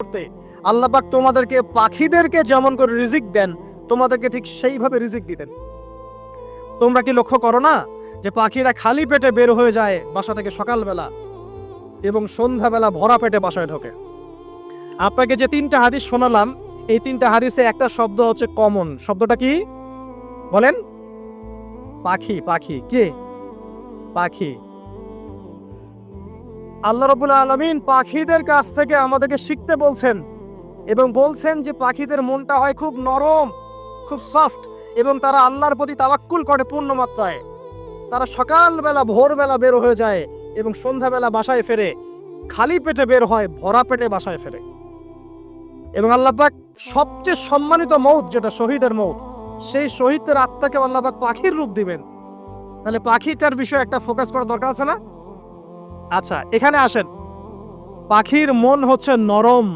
করতে, আল্লাহ পাক তোমাদেরকে পাখিদেরকে যেমন করে রিজিক দেন তোমাদেরকে ঠিক সেইভাবে রিজিক দিতেন। তোমরা কি লক্ষ্য করো না যে পাখিরা খালি পেটে বের হয়ে যায় বাসা থেকে সকালবেলা এবং সন্ধ্যাবেলা ভরা পেটে বাসায় ঢোকে? আপনাকে যে 3টা হাদিস শোনালাম, এই 3টা হাদিসে একটা শব্দ হচ্ছে কমন। শব্দটা কি বলেন? পাখি। পাখি কে? পাখি। আল্লাহ রাব্বুল আলামিন পাখিদের কাছ থেকে আমাদেরকে শিখতে বলছেন এবং বলছেন যে পাখিদের মনটা হয় খুব নরম, খুব সফট, এবং তারা আল্লাহর প্রতি তাওয়াক্কুল করে পূর্ণ মাত্রায়। তারা সকালবেলা ভোরবেলা বের হয়ে যায় এবং সন্ধ্যাবেলা বাসায় ফেরে, খালি পেটে বের হয়, ভরা পেটে বাসায় ফেরে। এবং আল্লাহ পাক সবচেয়ে সম্মানিত মৌত যেটা শহীদের মৌত, সেই শহীদদের আত্মাকে আল্লাহ পাক পাখির রূপ দিবেন। তাহলে পাখিটার বিষয়ে একটা ফোকাস করার দরকার আছে না? আচ্ছা, এখানে আসেন। পাখির মন হচ্ছে নরম।